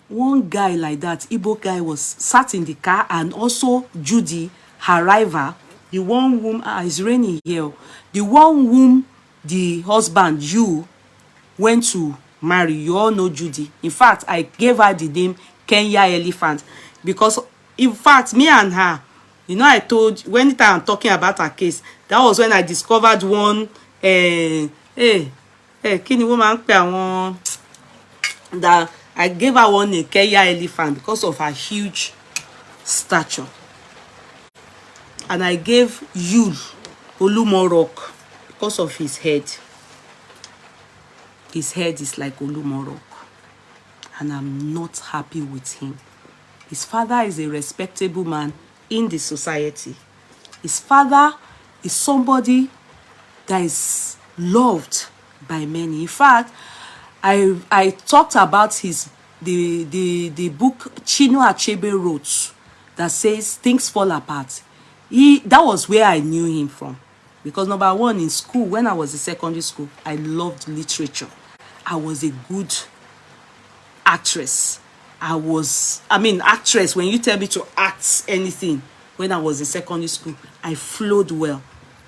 one guy like that, Igbo guy, was sat in the car, and also Judy, her rival, the one whom, it's raining here, the one whom the husband, you, went to marry. You all know Judy. In fact, I gave her the name Kenya Elephant, because, in fact, me and her, I told, when I'm talking about her case, that was when I discovered one, kini woman pe àwọn, that I gave her one name, Kenya Elephant, because of her huge stature. And I gave Yul Olumorok because of his head. His head is like Olumorok. And I'm not happy with him. His father is a respectable man in the society. His father is somebody that is loved by many. In fact, I talked about the book Chinua Achebe wrote that says Things Fall Apart. That was where I knew him from. Because number one, in school, when I was in secondary school, I loved literature. I was a good actress. Actress, when you tell me to act anything, when I was in secondary school, I flowed well.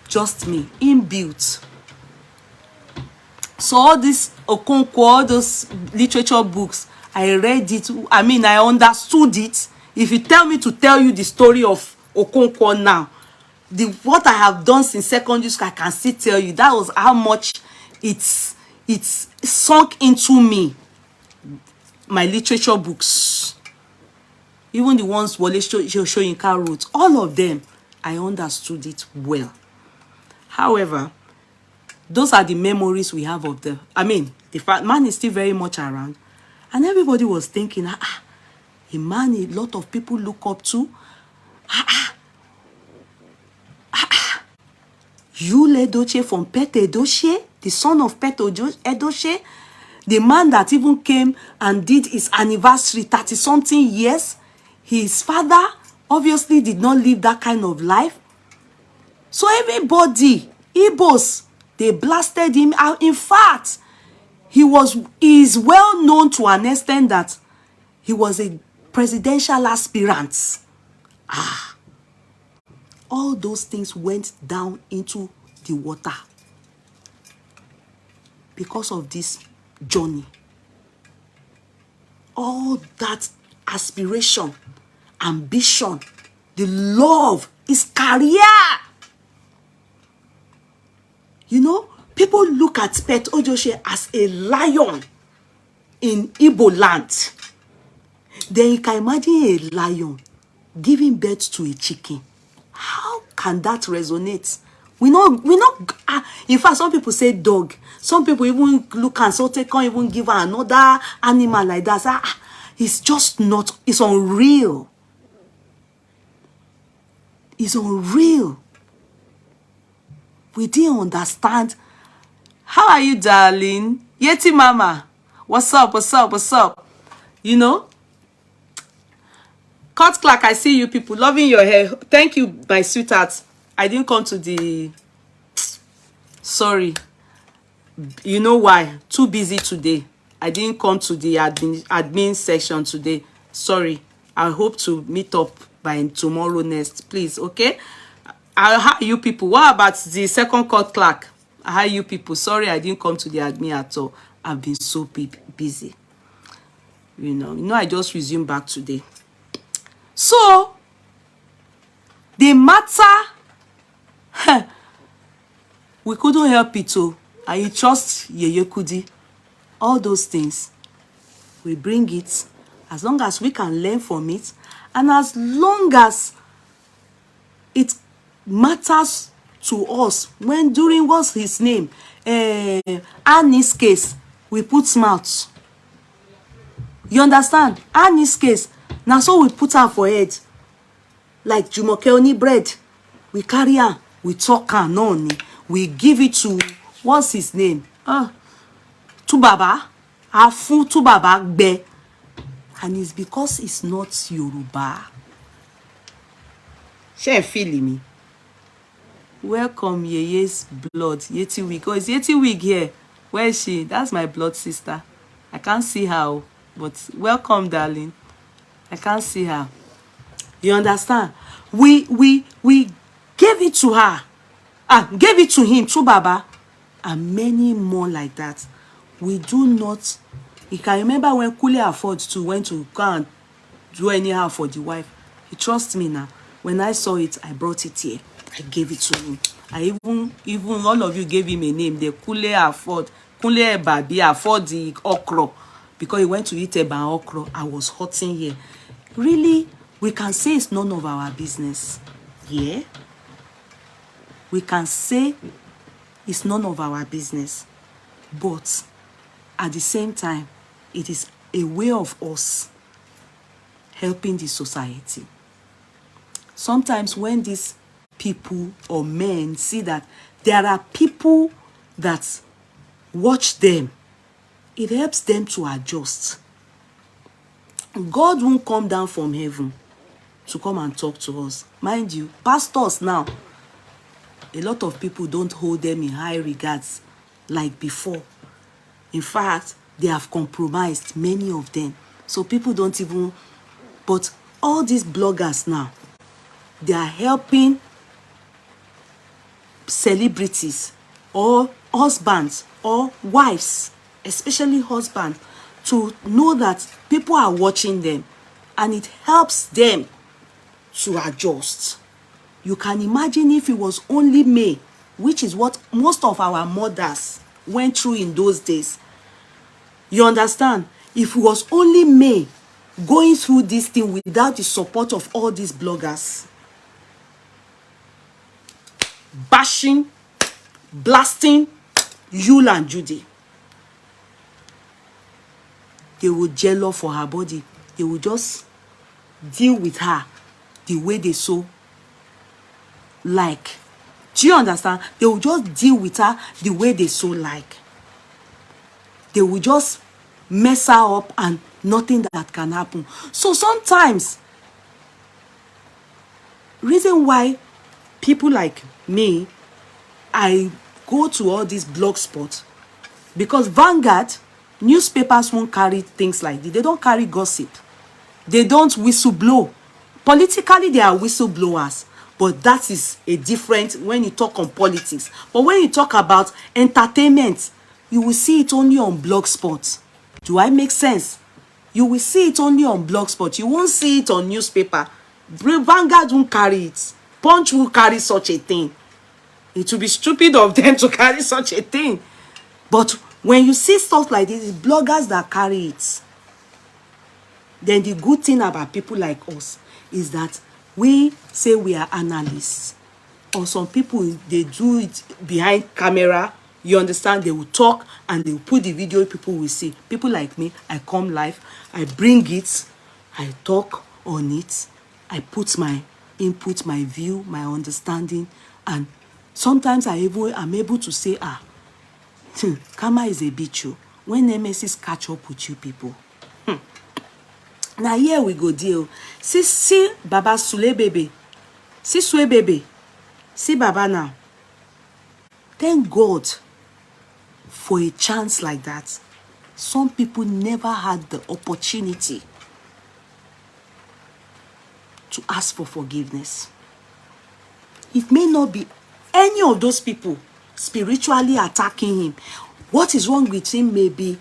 Just me, inbuilt. So all this Okonkwo, all those literature books, I read it. I understood it. If you tell me to tell you the story of Okonkwo now, what I have done since secondary school, I can still tell you. That was how much it's sunk into me. My literature books, even the ones Wole Soyinka wrote, all of them, I understood it well. However, those are the memories we have of the man is still very much around. And everybody was thinking, a man a lot of people look up to. Yul Edochie from Pet Edochie, the son of Pet Edochie, the man that even came and did his anniversary 30-something years. His father obviously did not live that kind of life. So everybody, Igbos, they blasted him out. In fact, he is well known to an extent that he was a presidential aspirant. All those things went down into the water because of this journey. All that aspiration, ambition, the love, his career. People look at Pet Edochie as a lion in Igbo land. Then you can imagine a lion giving birth to a chicken. How can that resonate? We know. In fact, some people say dog. Some people even look and so they can't even give her another animal like that. It's just not. It's unreal. It's unreal. We didn't understand. How are you, darling? Yeti Mama. What's up? What's up? What's up? Cut Clark, I see you people. Loving your hair. Thank you, my sweetheart. I didn't come to the... Sorry. You know why? Too busy today. I didn't come to the admin section today. Sorry. I hope to meet up by tomorrow next. Please, okay? How you people? What about the second Cut Clark? How you people? Sorry, I didn't come to the admin at all. I've been so busy. I just resumed back today. So, the matter, we couldn't help it. I trust Yeye Kudi. All those things, we bring it as long as we can learn from it, and as long as it matters to us. When during what's his name, Annie's case, we put mouth. You understand? Annie's case. Now so we put her for head. Like Jumoke Oni bread. We carry her. We talk her. No. We give it to, what's his name? Tubaba. Afu Tubaba Gbe. And it's because it's not Yoruba. She feeling me. Welcome, Yeye's blood. Yeti Wig. Oh, is Yeti Wig here? Where is she? That's my blood sister. I can't see how. but welcome, darling. I can't see her. You understand? We gave it to her. Gave it to him through Baba. And many more like that. We do not. You can remember when Kule Afford to went to go and do anyhow for the wife. He trusts me now. When I saw it, I brought it here. I gave it to him. I even all of you gave him a name. The Kule Afford, Kule Babi Afford the okra, because he went to eat eba and okra. I was hurting here. Really, we can say it's none of our business. Yeah. We can say it's none of our business. But at the same time, it is a way of us helping the society. Sometimes when these people or men see that there are people that watch them, it helps them to adjust. God won't come down from heaven to come and talk to us. Mind you, pastors now, a lot of people don't hold them in high regards like before. In fact, they have compromised, many of them. So people don't even... But all these bloggers now, they are helping celebrities or husbands or wives, especially husbands, to know that people are watching them, and it helps them to adjust. You can imagine if it was only May, which is what most of our mothers went through in those days. You understand? If it was only May going through this thing without the support of all these bloggers, bashing, blasting Yul and Judy, they would jealous for her body. They would just deal with her the way they so like. Do you understand? They will just deal with her the way they so like. They will just mess her up and nothing that can happen. So sometimes, reason why people like me, I go to all these blog spots, because Vanguard, newspapers won't carry things like this. They don't carry gossip. They don't whistleblow. Politically, they are whistleblowers. But that is a different when you talk on politics. But when you talk about entertainment, you will see it only on Blogspot. Do I make sense? You will see it only on Blogspot. You won't see it on newspaper. Vanguard won't carry it. Punch will carry such a thing. It will be stupid of them to carry such a thing. But when you see stuff like this, it's bloggers that carry it. Then the good thing about people like us is that we say we are analysts. Or some people, they do it behind camera. You understand? They will talk and they will put the video, people will see. People like me, I come live, I bring it, I talk on it, I put my input, my view, my understanding, and sometimes I'm able to say, karma is a bitch. When MSs catch up with you people. Now here we go deal. See Baba Sule baby. See Sue baby. See Baba now. Thank God for a chance like that. Some people never had the opportunity to ask for forgiveness. It may not be any of those people spiritually attacking him. What is wrong with him may be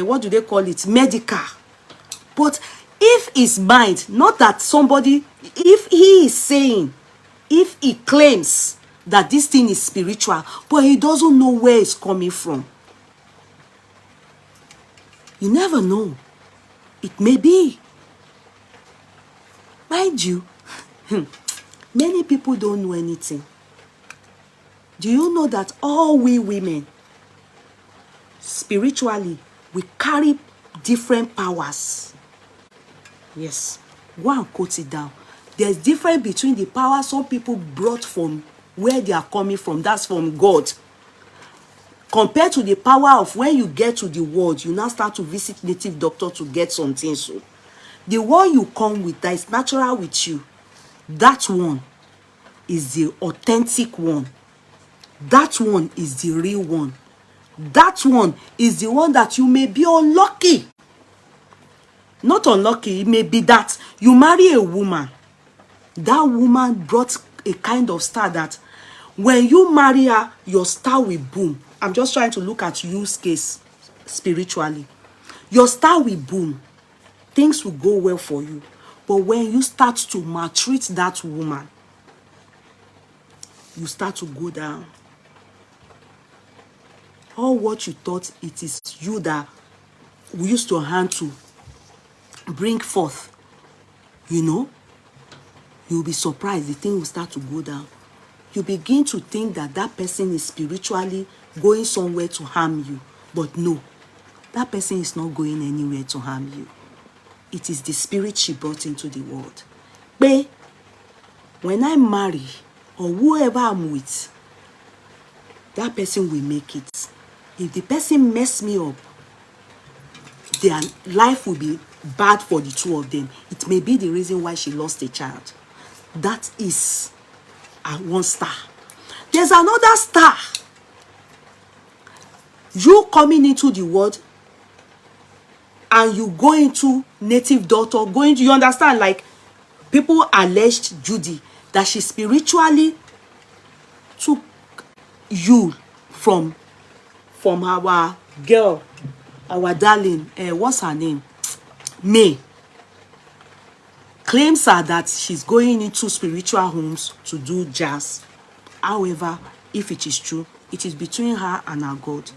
what do they call it? Medical. But if his mind, not that somebody, if he is saying, if he claims that this thing is spiritual, but he doesn't know where it's coming from, you never know. It may be. Mind you, many people don't know anything. Do you know that all we women, spiritually, we carry different powers? Yes. Go and quote it down. There's difference between the power some people brought from where they are coming from. That's from God. Compared to the power of when you get to the world, you now start to visit native doctor to get something. So the one you come with that is natural with you, that one is the authentic one. That one is the real one. That one is the one that you may be unlucky. Not unlucky, it may be that you marry a woman. That woman brought a kind of star that when you marry her, your star will boom. I'm just trying to look at use case spiritually. Your star will boom. Things will go well for you. But when you start to maltreat that woman, you start to go down. All what you thought it is you that we used to hand to bring forth, you'll be surprised. The thing will start to go down. You begin to think that that person is spiritually going somewhere to harm you. But no, that person is not going anywhere to harm you. It is the spirit she brought into the world. But when I marry, or whoever I'm with, that person will make it. If the person mess me up, their life will be bad for the two of them. It may be the reason why she lost a child. That is one star. There's another star. You coming into the world and you go into native daughter, you understand, like people alleged Judy that she spiritually took you from our girl, our darling, what's her name? May. Claims her that she's going into spiritual homes to do jazz. However, if it is true, it is between her and her God.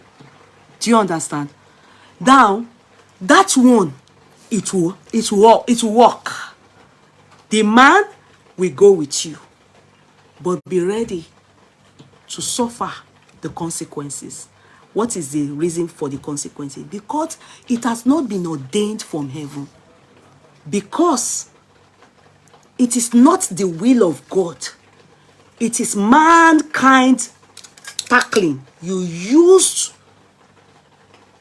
Do you understand? Now, that one, it will work. The man will go with you, but be ready to suffer the consequences. What is the reason for the consequences? Because it has not been ordained from heaven. Because it is not the will of God. It is mankind tackling. You used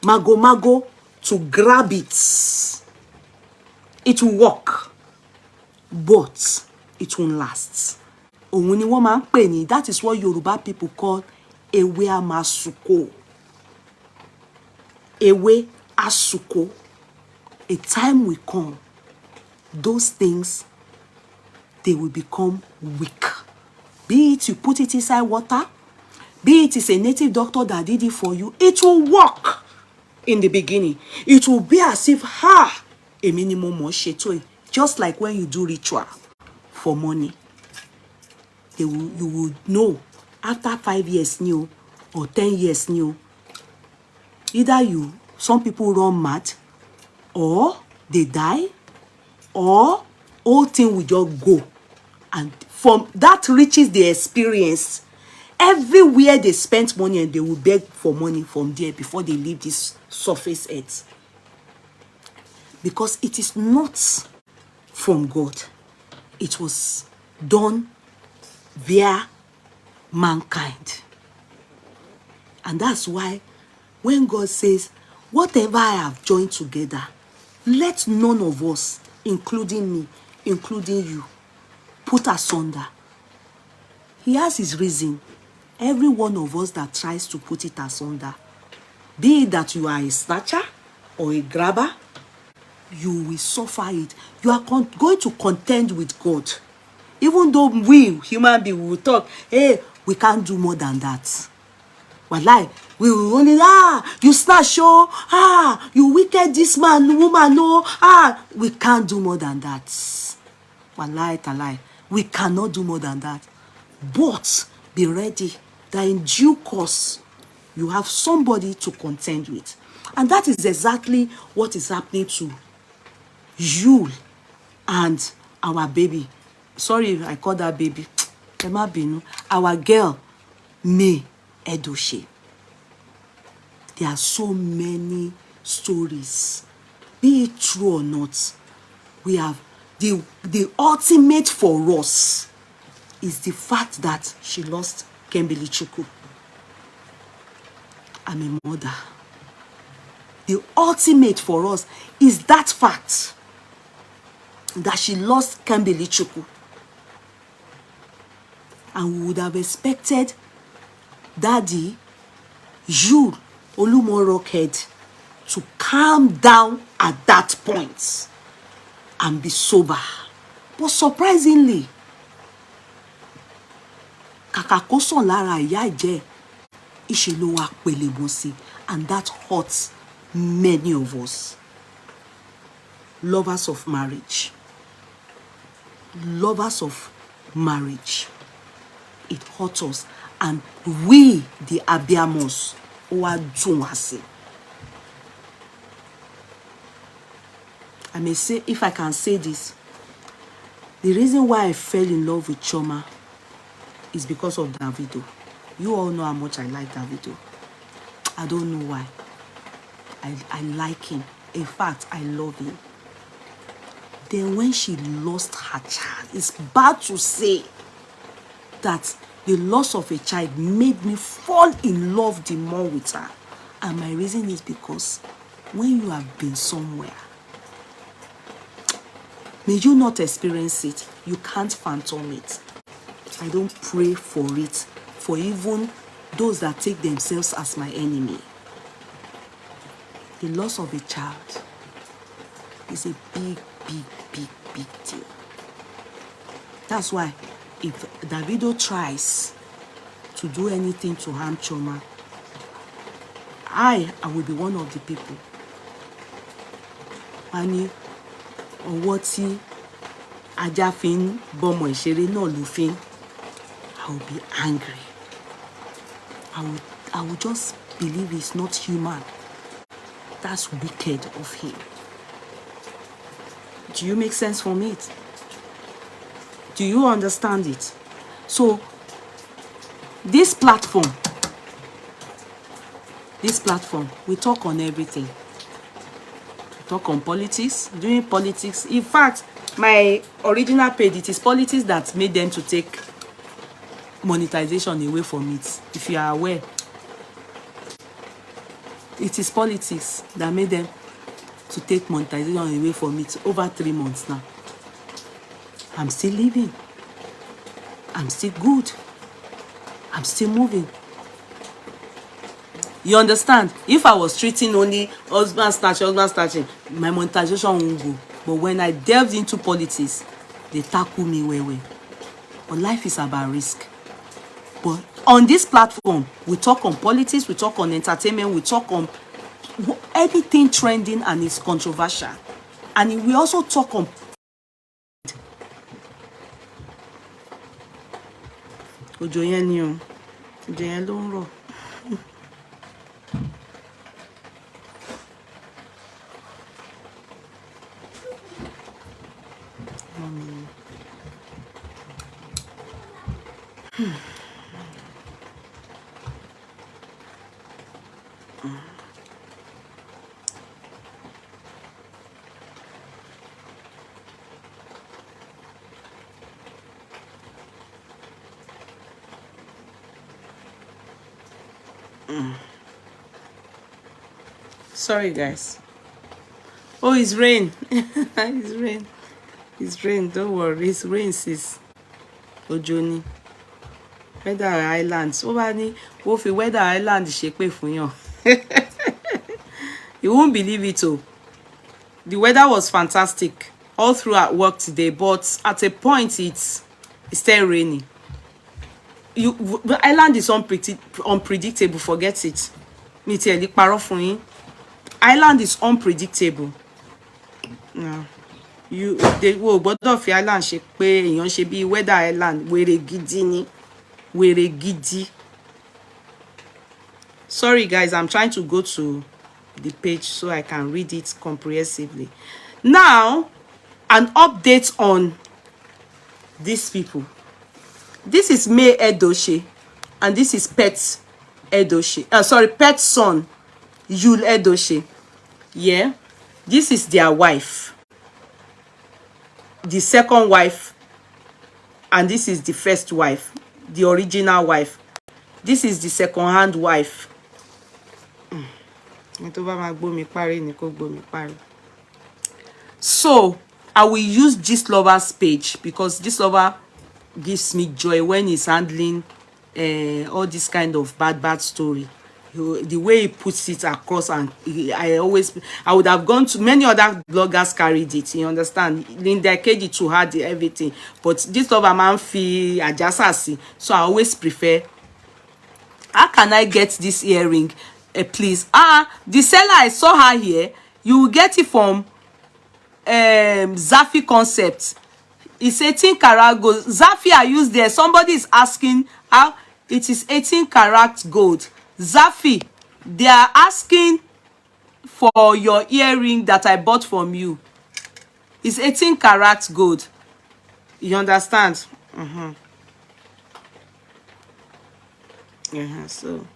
mago to grab it. It will work, but it won't last. That is what Yoruba people call ewe amasuko. Ewe asuko. A time will come, those things, they will become weak. Be it you put it inside water, be it is a native doctor that did it for you, it will work in the beginning. It will be as if, a minimum just like when you do ritual for money. You will know after 5 years new or 10 years new, either some people run mad, or they die, or whole thing will just go. And from that reaches the experience, everywhere they spent money and they will beg for money from there before they leave this surface earth. Because it is not from God. It was done via mankind. And that's why when God says, whatever I have joined together, let none of us, including me, including you, put asunder. He has his reason. Every one of us that tries to put it asunder, be it that you are a snatcher or a grabber, you will suffer it. You are going to contend with God. Even though we, human beings, will talk, hey, we can't do more than that. Wallahi, we will only, you snatch, you wicked, this man, woman, no, we can't do more than that. Wallahi, talai, we cannot do more than that. But be ready that in due course, you have somebody to contend with. And that is exactly what is happening to Yul and our baby. Sorry if I call that baby. Our girl, May Edochie. There are so many stories. Be it true or not, we have the ultimate for us is the fact that she lost Kembili Chukwu. I'm a mother. The ultimate for us is that fact that she lost Kembili Chukwu. And we would have expected Daddy, you, Olumo Rockhead to calm down at that point and be sober. But surprisingly, kàkà kó sàn lára ìyá ìjẹ́, ìṣe ló wá pẹ̀lẹ́bọ sí, and that hurts many of us. Lovers of marriage. Lovers of marriage. It hurts us. And we, the abiamos, who are doing. I may say, if I can say this, the reason why I fell in love with Chioma is because of Davido. You all know how much I like Davido. I don't know why. I like him. In fact, I love him. Then when she lost her child, it's bad to say that the loss of a child made me fall in love the more with her. And my reason is because when you have been somewhere, may you not experience it. You can't phantom it. I don't pray for it, for even those that take themselves as my enemy. The loss of a child is a big, big, big, big deal. That's why if Davido tries to do anything to harm Chioma, I will be one of the people. Ani ọwọ́ tí ajá fi ń bọ́mọ ìṣeré náà ló fi ń. I will be angry. I will just believe he's not human. That's wicked of him. Do you make sense from it? Do you understand it? So, this platform, we talk on everything. We talk on politics, doing politics. In fact, my original page, it is politics that made them to take monetization away from it. If you are aware, it is politics that made them to take monetization away from it over 3 months now. I'm still living. I'm still good. I'm still moving. You understand? If I was treating only husband snatching, my monetization won't go. But when I delved into politics, they tackle me well. But life is about risk. But on this platform, we talk on politics, we talk on entertainment, we talk on anything trending and is controversial. And we also talk on Ojo yẹn ni o. Ojo yẹn ló ń rọ̀. Sorry, guys. Oh, it's rain. It's rain. It's rain. Don't worry. It's rain, sis. Ojoni. Weather Island. So many. Wo fi Weather Island ṣépè fún yàn. You won't believe it, oh. The weather was fantastic all throughout work today, but at a point it's still raining. The island is unpredictable. Forget it. Mi ti ẹ lè parọ́ fún yín. Island is unpredictable. No. They wo gbọ́dọ̀ fi island ṣe pé èèyàn ṣe bí Weather Island wèrè gidi ni. Wèrè gidi. Sorry guys, I'm trying to go to the page so I can read it comprehensively. Now, an update on these people. This is May Edochie and this is Pet Edochie. Pet son Yul Edochie. Yeah, this is their wife, the second wife, and this is the first wife, the original wife. This is the second-hand wife. So I will use Gist Lover's page because Gist Lover gives me joy when he's handling all this kind of bad story. the way he puts it across, and I would have gone to many other bloggers carried it, you understand. Linda Keji to had everything, but this lover man fee ajasasi, so I always prefer. How can I get this earring? Please. The seller, I saw her here. You will get it from Zafi Concept. It's 18 karat gold. Zafi I use there. Somebody is asking how it is 18 karat gold. Zafi, they are asking for your earring that I bought from you. It's 18 karat gold. You understand? So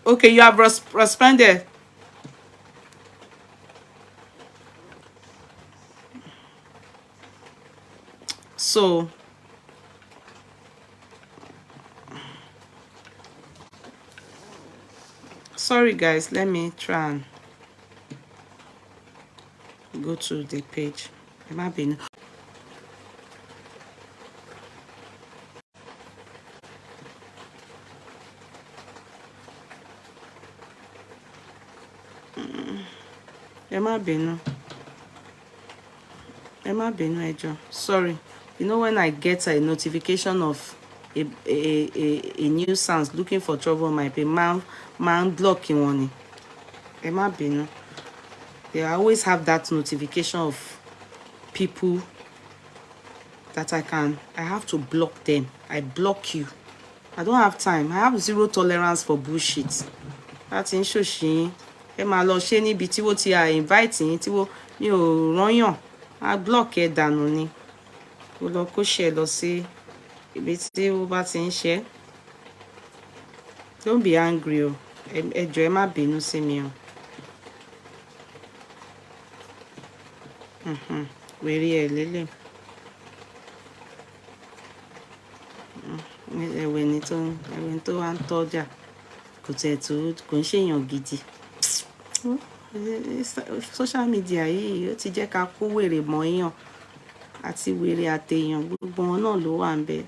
okay, you have responded. So sorry guys, let me try and go to the page. It might be sorry. You know, when I get a notification of a nuisance looking for trouble on my page, man blocking one. They always have that notification of people that I have to block them. I block you. I don't have time. I have zero tolerance for bullshit. That's in Shoshi. Máa lọ ṣe níbi tí wọ́n ti invite yín tí wọ́n mi ò rányàn. I block ẹ dànù ni. Ó lọ kó ṣe lọ sí ibi tí ó bá ti ń ṣe. Don't be angry o. Ẹ jọ̀ọ́ ẹ má bínú sí mi o. Wèrè ẹ lélẹ̀. Ẹ̀wẹ̀ tó wá ń tọ́jà. Kò tẹ̀ tó kò ń ṣèyàn gidi. Social media yìí ó ti jẹ́ ká kó wèrè mọ́ èèyàn àti wèrè àtèèyàn, gbogbo wọn náà ló wà ń bẹ.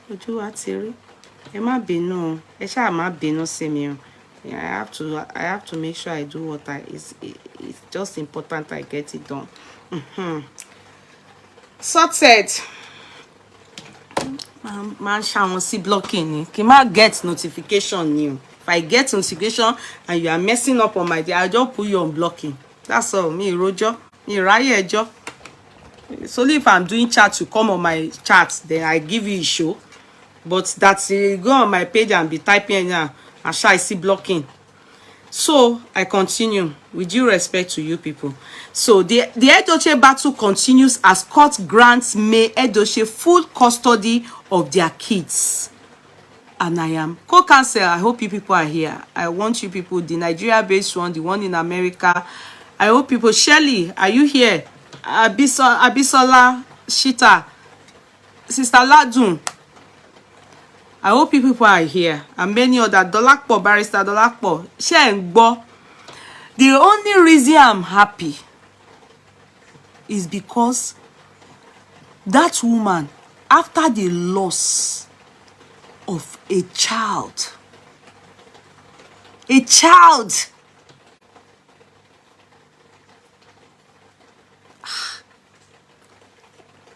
Ojú wa ti rí. Ẹ má bínú, ẹ ṣáà má bínú sí mi o. I have to make sure I do what it's just important I get it done. Sorted. Man ṣàwọn sí blocking ni. Kí n má get notification ni o. If I get notification and you are messing up on my day, I just put you on blocking. That's all. Me rojo, me ráyè ẹjọ́. It's only if I'm doing chat to come on my chat, then I give you a show. But that's go on my page and be typing now. And I see blocking. So I continue with due respect to you people. So the Edochie battle continues as court grants May Edochie full custody of their kids. And I am co-counsel. I hope you people are here. I want you people, the Nigeria-based one, the one in America. I hope people. Shelly, are you here? Abisola Shita, Sister Ladun. I hope you people are here. And many other. Dolakpo, Barrister Dolakpo. Shengbo. The only reason I'm happy is because that woman, after the loss of a child,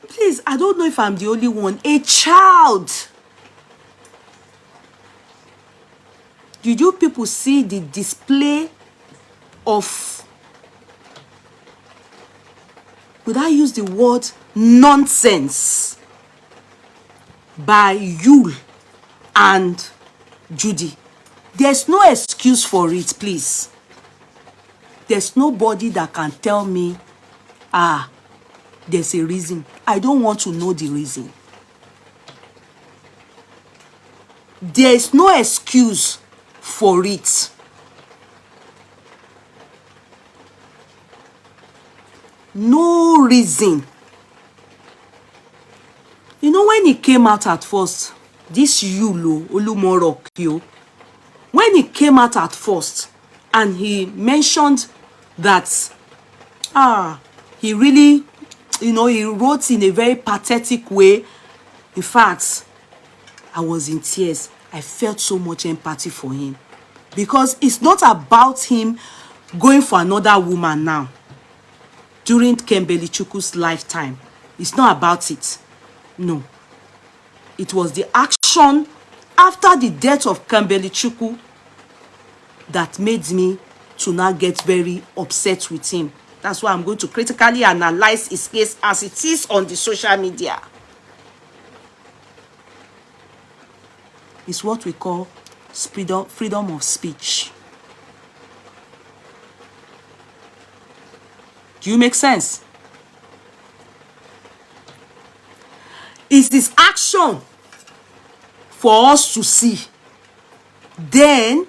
please, I don't know if I'm the only one, a child. Did you people see the display of, would I use the word nonsense, by Yul and Judy? There's no excuse for it, please. There's nobody that can tell me, there's a reason. I don't want to know the reason. There is no excuse for it. No reason. You know, when he came out at first, this Yulo Olumorokyo, when he came out at first and he mentioned that he really, you know, he wrote in a very pathetic way. In fact, I was in tears. I felt so much empathy for him. Because it's not about him going for another woman now. During Kembele Chukwu's lifetime. It's not about it. No. It was the action after the death of Kembele Chukwu that made me to now get very upset with him. That's why I'm going to critically analyze his case as it is on the social media. It's what we call freedom of speech. Do you make sense? It's this action for us to see. Then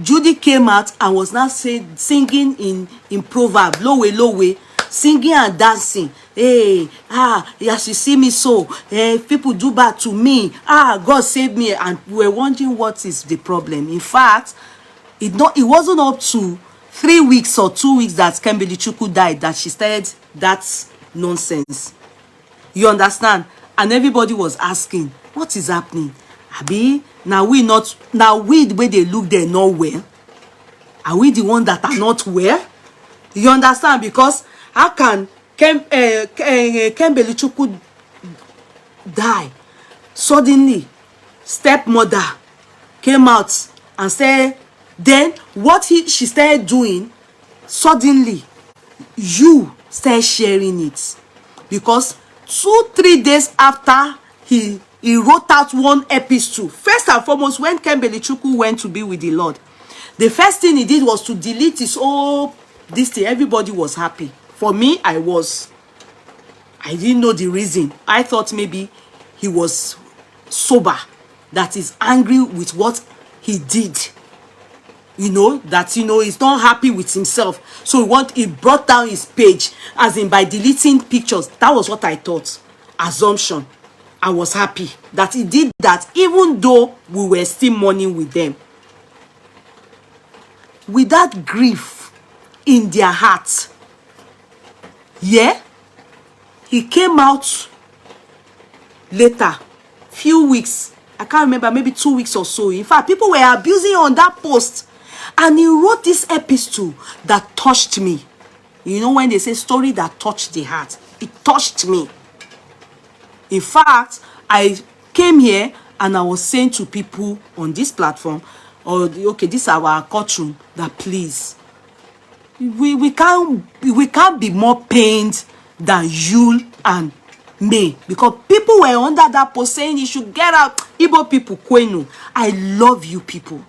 Judy came out and was now singing in proverb, lowe, singing and dancing. Hey, as you see me so, people do bad to me. God save me. And we were wondering what is the problem. In fact, it wasn't up to 3 weeks or 2 weeks that Kembele Chukwu died that she started that nonsense. You understand? And everybody was asking, what is happening? Abi, now we the way they look, they're not well. Are we the ones that are not well? You understand? Because how can Kembele Chukwu die? Suddenly, stepmother came out and said, then what she started doing, suddenly, you started sharing it. Because 2-3 days after he wrote out one epistle. First and foremost, when Kembele Chukwu went to be with the Lord, the first thing he did was to delete his whole this thing. Everybody was happy. For me, I didn't know the reason. I thought maybe he was sober, that is angry with what he did. He's not happy with himself. So he brought down his page, as in by deleting pictures. That was what I thought. Assumption. I was happy that he did that, even though we were still mourning with them. With that grief in their hearts. Yeah? He came out later, few weeks. I can't remember, maybe 2 weeks or so. In fact, people were abusing on that post. And he wrote this epistle that touched me. You know when they say story that touched the heart? It touched me. In fact, I came here and I was saying to people on this platform, okay, this is our courtroom, that please, we can't be more pained than Yul and May. Because people were under that post saying you should get out. Igbo people, Kwenu, I love you people.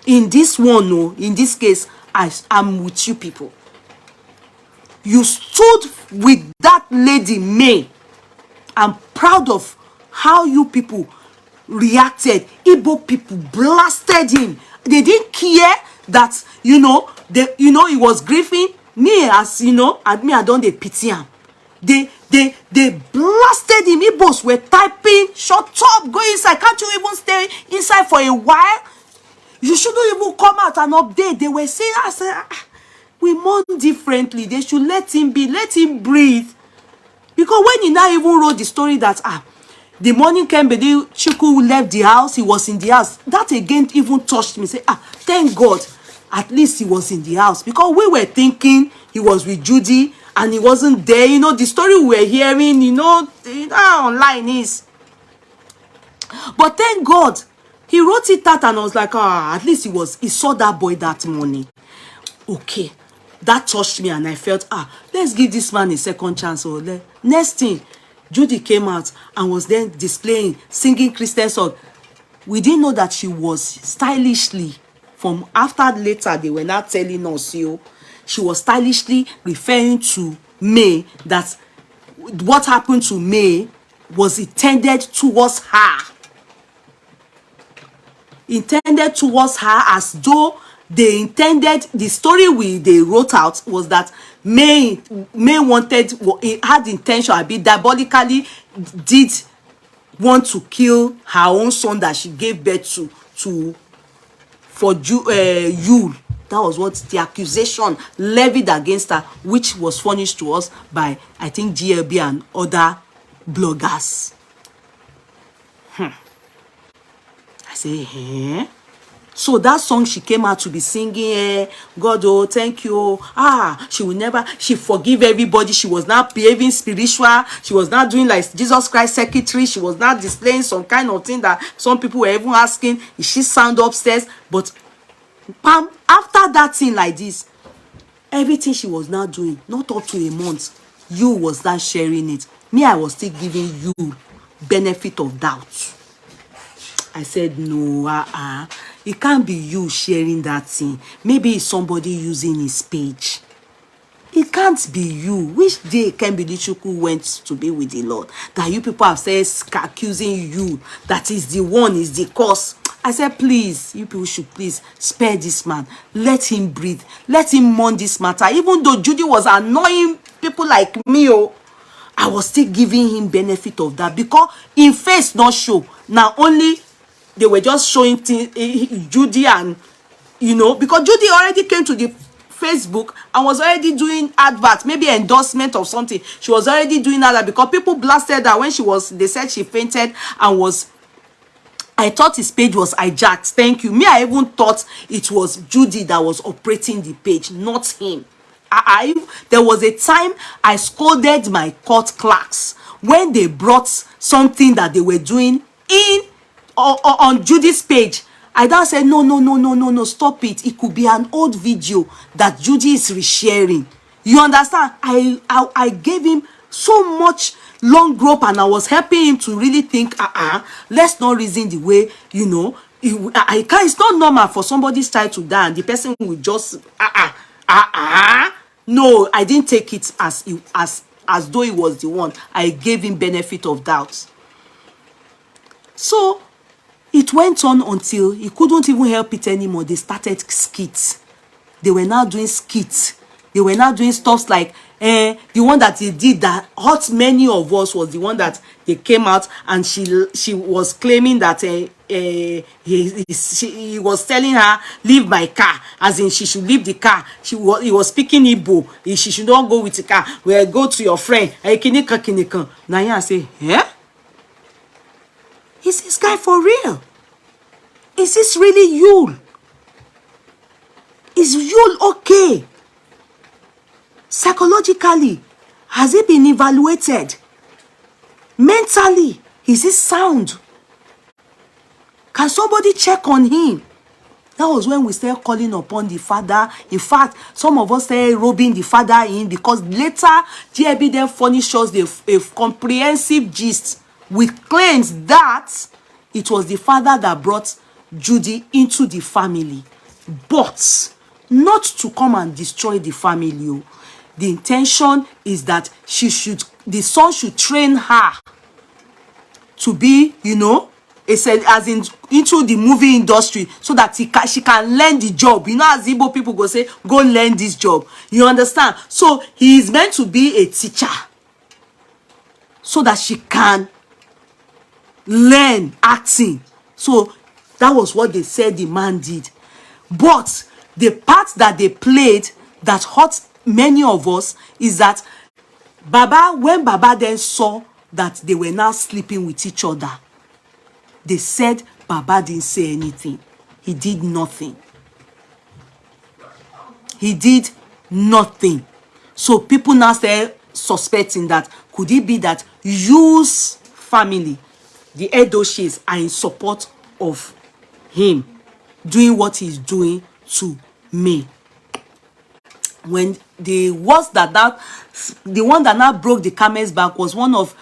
In this one, in this case, I'm with you people. You stood with that lady, May. I'm proud of how you people reacted. Igbo people blasted him. They didn't care that, he was grieving. Me, as you know, and me, I don't pity him. They blasted him. Igbos were typing, shut up, go inside. Can't you even stay inside for a while? You shouldn't even come out and update. They were saying, we mourn differently. They should let him be, let him breathe. Because when he now even wrote the story that, the morning Kembele Chukwu left the house, he was in the house. That again even touched me. Say, thank God, at least he was in the house. Because we were thinking he was with Judy and he wasn't there. The story we were hearing, how online is. But thank God, he wrote it out and I was like, at least he saw that boy that morning. Okay. That touched me and I felt, let's give this man a second chance. Next thing, Judy came out and was then displaying, singing Christian song. We didn't know that she was stylishly, from after later they were not telling us, she was stylishly referring to May, that what happened to May was intended towards her. Intended towards her, as though they intended, the story they wrote out was that May had intention, I mean, diabolically did want to kill her own son that she gave birth for Yul. That was what the accusation levied against her, which was furnished to us by, I think, GLB and other bloggers. I say, eh? So that song she came out to be singing, God, oh, thank you. She will never, she forgive everybody. She was not behaving spiritual. She was not doing like Jesus Christ secretary. She was not displaying some kind of thing that some people were even asking, is she sound upstairs? But Pam, after that thing like this, everything she was now doing, not up to a month, you was not sharing it. Me, I was still giving you benefit of doubt. I said, no, it can't be you sharing that thing. Maybe it's somebody using his page. It can't be you. Which day Kembili Chukwu went to be with the Lord? That you people have said, accusing you, that is the one, is the cause. I said, please, you people should please spare this man. Let him breathe. Let him mourn this matter. Even though Judy was annoying people like me, I was still giving him benefit of that. Because in face not show. Now only they were just showing Judy and, because Judy already came to the Facebook and was already doing adverts, maybe endorsement or something. She was already doing that because people blasted her when they said she fainted and I thought his page was hijacked. Thank you. Me, I even thought it was Judy that was operating the page, not him. There was a time I scolded my court clerks when they brought something that they were doing on Judy's page. I then said, no, stop it. It could be an old video that Judy is resharing. You understand? I gave him so much long rope and I was helping him to really think, let's not reason the way, it's not normal for somebody's child to die and the person will just, No, I didn't take it as though he was the one. I gave him benefit of doubt. So it went on until he couldn't even help it anymore. They started skits. They were now doing skits. They were now doing stuff like the one that he did that hurt many of us was the one that they came out and she was claiming that he was telling her, leave my car, as in she should leave the car. He was speaking Igbo. She should not go with the car. Well, go to your friend. Now I say, is this guy for real? Is this really Yul? Is Yul okay? Psychologically, has he been evaluated? Mentally, is he sound? Can somebody check on him? That was when we started calling upon the father. In fact, some of us started robbing the father in because later, GIB then furnished us a comprehensive gist with claims that it was the father that brought Judy into the family, but not to come and destroy the family. The intention is that the son should train her to be, as in into the movie industry, so that she can learn the job. As Igbo people go say, go learn this job. You understand? So he is meant to be a teacher, so that she can learn acting. So that was what they said the man did. But the part that they played that hurt many of us is that when Baba then saw that they were now sleeping with each other, they said Baba didn't say anything. He did nothing. He did nothing. So people now start suspecting that could it be that Yul's family, the Edochies, are in support of him doing what he's doing to me. When the one that now broke the camel's back was one of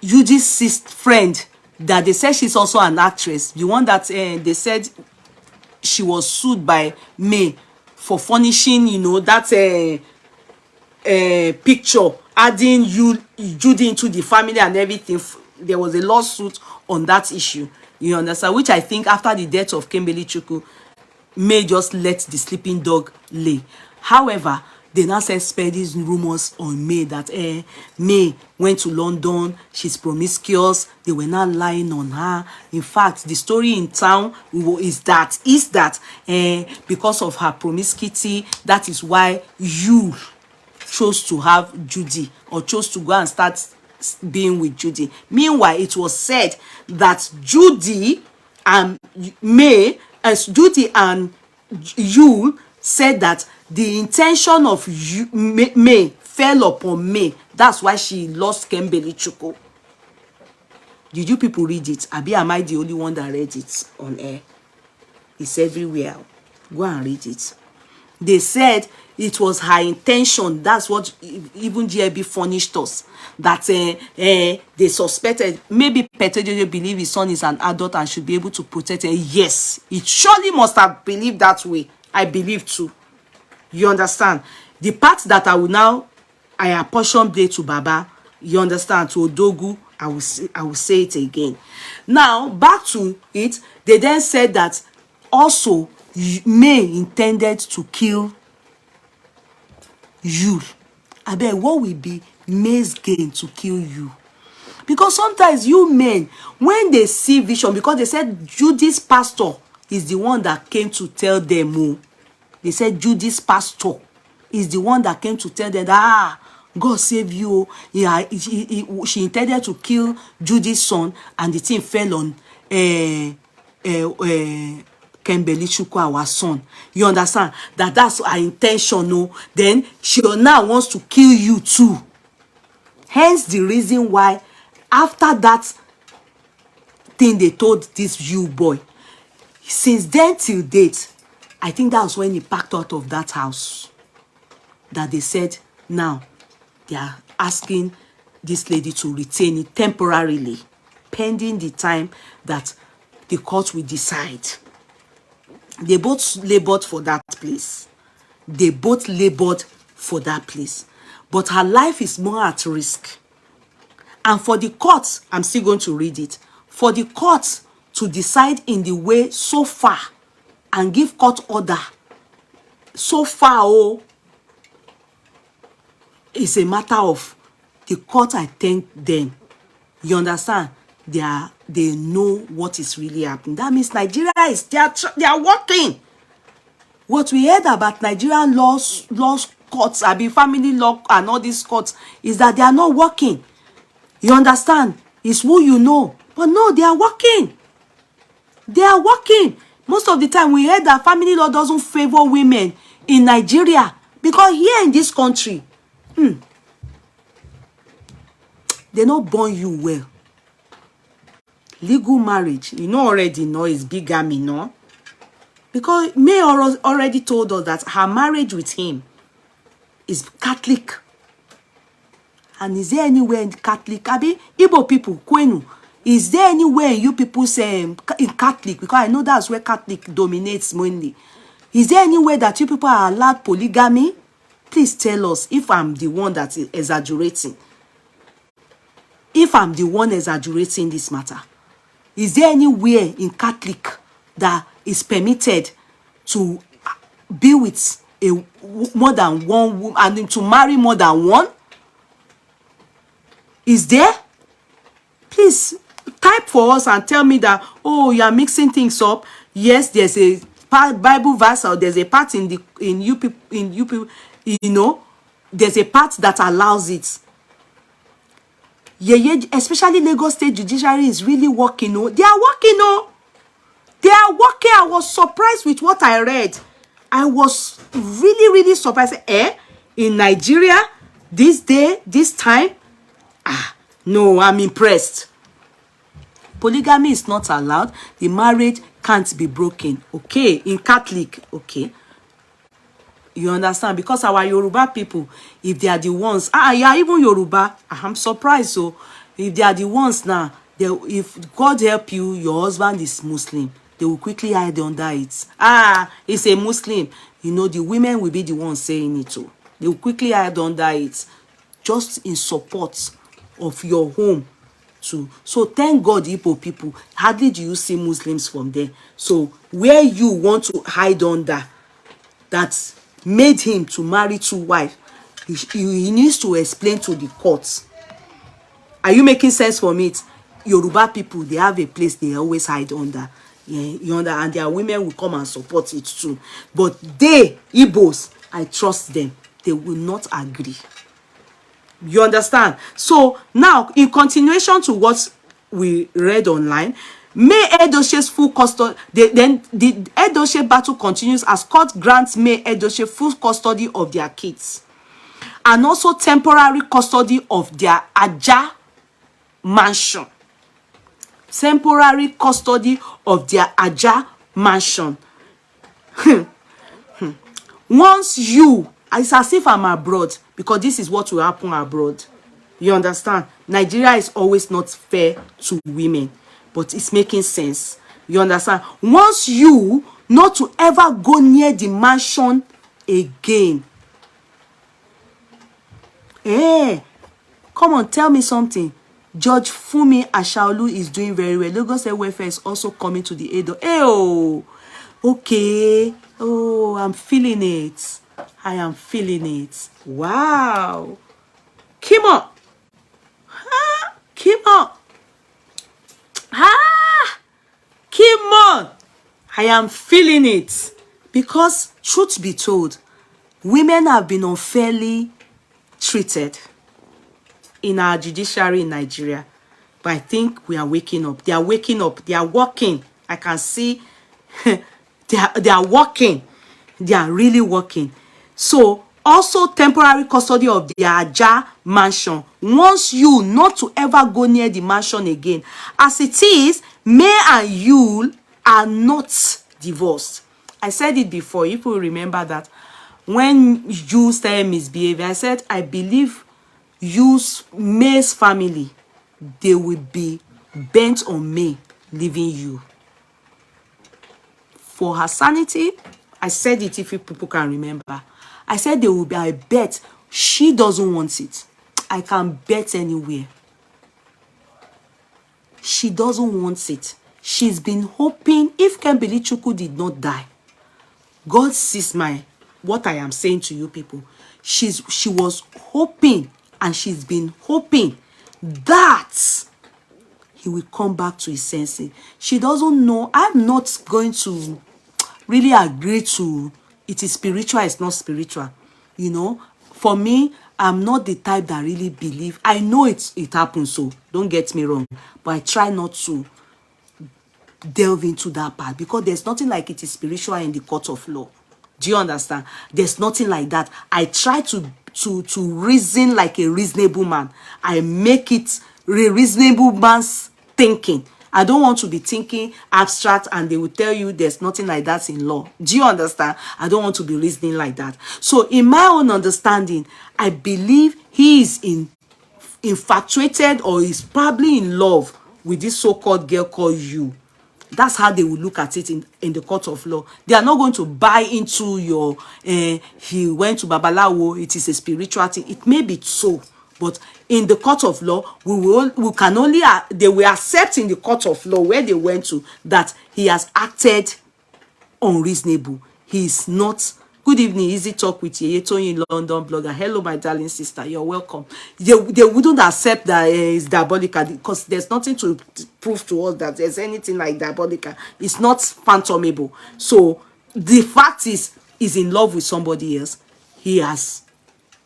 Judy's friend that they said she's also an actress. The one that they said she was sued by May for furnishing, that picture, adding Judy into the family and everything. There was a lawsuit on that issue. You understand? Which I think after the death of Kembili Chukwu, May just let the sleeping dog lay. However, they now said spread these rumors on May that May went to London, she's promiscuous, they were not lying on her. In fact, the story in town is that because of her promiscuity, that is why you chose to have Judy, or chose to go and start being with Judy. Meanwhile, it was said that Judy and May, as Judy and Yul said that the intention of May fell upon May. That's why she lost Kembele Chuko. Did you people read it? Abi, am I the only one that read it on air? It's everywhere. Go and read it. They said it was her intention. That's what even GIB furnished us. That they suspected. Maybe Petejojo believe his son is an adult and should be able to protect her. Yes, it surely must have believed that way. I believe too. You understand? The part that I will now, I apportion blame to Baba. You understand? To Odogu, I will say it again. Now, back to it. They then said that also May intended to kill you. I bet what will be May's gain to kill you? Because sometimes you men, when they see vision, because they said Judy's pastor is the one that came to tell them. Oh, they said Judy's pastor is the one that came to tell them that God save you. Yeah, she intended to kill Judy's son, and the thing fell on Kembele Chuko, our son. You understand? That's her intention. No? Then she now wants to kill you too. Hence the reason why after that thing they told this you boy, since then till date, I think that was when he packed out of that house. That they said now they are asking this lady to retain it temporarily, pending the time that the court will decide. They both labored for that place. They both labored for that place. But her life is more at risk. And for the court, I'm still going to read it, for the court to decide in the way so far and give court order so far, oh, it's a matter of the court. I thank them. You understand? They know what is really happening. That means Nigeria is they are working. What we heard about Nigerian laws courts, family law and all these courts, is that they are not working. You understand? It's who you know. But no, they are working. They are working. Most of the time we heard that family law doesn't favor women in Nigeria, because here in this country, they not born you well. Legal marriage, you know already, no, is bigamy, no? Because May already told us that her marriage with him is Catholic. And is there anywhere in Catholic? Abi, Igbo people, Kwenu, is there anywhere you people say in Catholic? Because I know that's where Catholic dominates mainly. Is there anywhere that you people are allowed polygamy? Please tell us if I'm the one that is exaggerating. If I'm the one exaggerating this matter. Is there anywhere in Catholic that is permitted to be with more than one woman and to marry more than one? Is there? Please type for us and tell me that, oh, you are mixing things up. Yes, there's a Bible verse, or there's a part in you people, you know, there's a part that allows it. Yeah, especially Lagos State Judiciary is really working. Oh, they are working. Oh, they are working. I was surprised with what I read. I was really surprised. In Nigeria, this day, this time, no, I'm impressed. Polygamy is not allowed. The marriage can't be broken. Okay, in Catholic, okay. You understand? Because our Yoruba people, if they are the ones, yeah, even Yoruba, I'm surprised. So, if they are the ones now, if God help you, your husband is Muslim, they will quickly hide under it. It's a Muslim. You know, the women will be the ones saying it too. They will quickly hide under it, just in support of your home too. So, thank God, Igbo people, hardly do you see Muslims from there. So, where you want to hide under, that made him to marry two wives, he needs to explain to the courts. Are you making sense for me? Yoruba people, they have a place they always hide under. Yeah, you understand? And their women will come and support it too. But they, Igbos, I trust them. They will not agree. You understand? So now, in continuation to what we read online, May Edochie's full custody, then the Edochie battle continues as court grants May Edochie full custody of their kids and also temporary custody of their Aja mansion. Temporary custody of their Aja mansion. Once you, it's as if I'm abroad, because this is what will happen abroad. You understand? Nigeria is always not fair to women, but it's making sense. You understand? Once you not to ever go near the mansion again. Hey, come on, tell me something. Judge Fumi Ashaolu is doing very well. Lagos State Welfare is also coming to the aid. Hey, oh, okay. Oh, I'm feeling it. I am feeling it. Wow. Come on. Ah, come on. Ah, come on. I am feeling it. Because, truth be told, women have been unfairly treated in our judiciary in Nigeria. But I think we are waking up. They are waking up. They are working. I can see they are working. They are really working. So, also temporary custody of the Aja mansion. Once you not to ever go near the mansion again. As it is, May and Yul are not divorced. I said it before. If you remember that. When Yul started misbehaving, I said, I believe May's family, they will be bent on May leaving you. For her sanity, I said it if you people can remember. I said there will be, I bet she doesn't want it. I can bet anywhere. She doesn't want it. She's been hoping if Kembili Chukwu did not die. God sees what I am saying to you people. She was hoping and she's been hoping that he will come back to his senses. She doesn't know. I'm not going to really agree to it is spiritual, it's not spiritual. You know, for me, I'm not the type that really believe. I know it happens, so don't get me wrong. But I try not to delve into that part because there's nothing like it is spiritual in the court of law. Do you understand? There's nothing like that. I try to reason like a reasonable man. I make it a reasonable man's thinking. I don't want to be thinking abstract and they will tell you there's nothing like that in law. Do you understand? I don't want to be reasoning like that. So in my own understanding, I believe he is infatuated or is probably in love with this so-called girl called you. That's how they will look at it in the court of law. They are not going to buy into your, he went to Babalawo, it is a spiritual thing. It may be so, but in the court of law, we can only, they will accept in the court of law where they went to that he has acted unreasonable. He is not. Good evening, Easy Talk with Yeye Toyin London blogger. Hello, my darling sister. You're welcome. They wouldn't accept that it's diabolical because there's nothing to prove to us that there's anything like diabolical. It's not phantomable. So the fact is, he's in love with somebody else. He has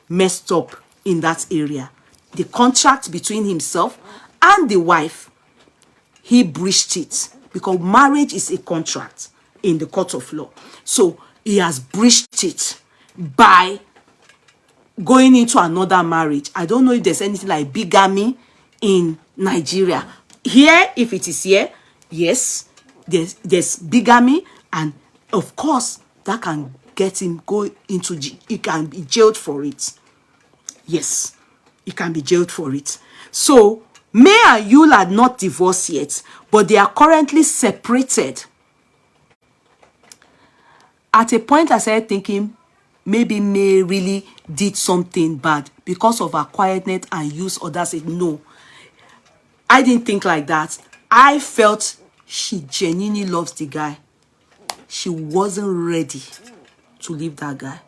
messed up in that area. The contract between himself and the wife, he breached it because marriage is a contract in the court of law. So he has breached it by going into another marriage. I don't know if there's anything like bigamy in Nigeria. Here, if it is here, yes, there's bigamy, and of course, that can get him go into he can be jailed for it. Yes, he can be jailed for it. So May and Yul are not divorced yet, but they are currently separated. At a point, I started thinking maybe May really did something bad because of her quietness and use others. No, I didn't think like that. I felt she genuinely loves the guy. She wasn't ready to leave that guy.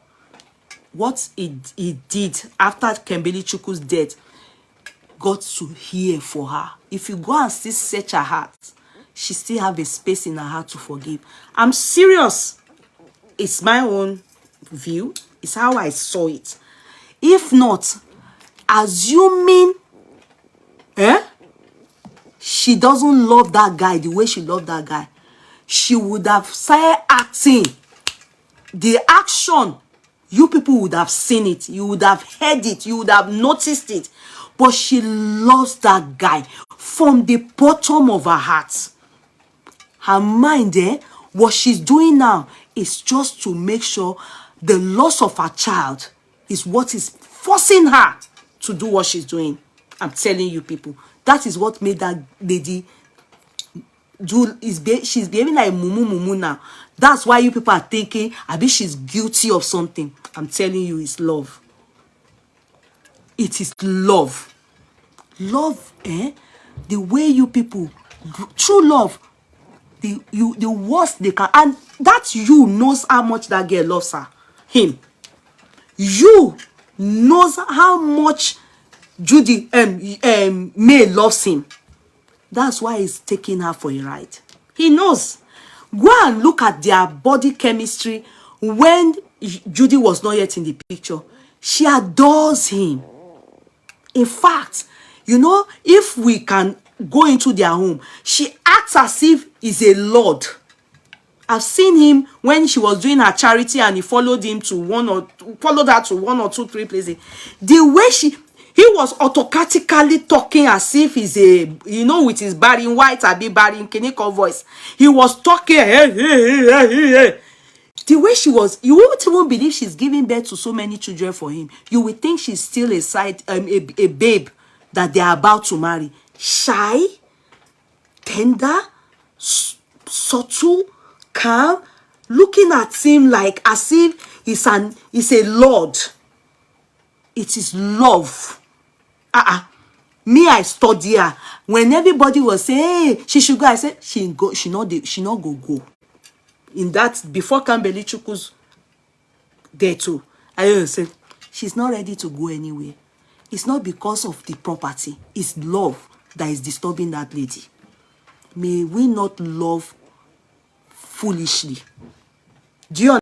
What he did after Kembili Chukwu's death got to hear for her. If you go and still search her heart, she still have a space in her heart to forgive. I'm serious. It's my own view. It's how I saw it. If not, assuming she doesn't love that guy the way she loved that guy, she would have started acting. The action, you people would have seen it. You would have heard it. You would have noticed it. But she loves that guy from the bottom of her heart. Her mind, what she's doing now is just to make sure the loss of her child is what is forcing her to do what she's doing. I'm telling you people, that is what made that lady she's behaving like mumu now. That's why you people are thinking, I bet she's guilty of something. I'm telling you, it's love. It is love. Love, the way you people, true love, the worst they can, and that you knows how much that girl loves him. You knows how much May loves him. That's why he's taking her for a ride. He knows. Go and look at their body chemistry when Judy was not yet in the picture. She adores him. In fact, you know, if we can go into their home, she acts as if he's a lord. I've seen him when she was doing her charity and he followed her to one or two, three places. The way he was autocratically talking as if he's a, you know, with his Barry White, Abi Barry Kiniko voice. He was talking, the way she was, you won't even believe she's giving birth to so many children for him. You would think she's still a babe that they're about to marry. Shy, tender, subtle, calm, looking at him like as if he's a lord. It is love. Me, I study her. When everybody was saying, hey, she should go, I said, she not go. In that, before Kambeli Chuku's there too, I said, she's not ready to go anywhere. It's not because of the property. It's love that is disturbing that lady. May we not love foolishly. Do you understand?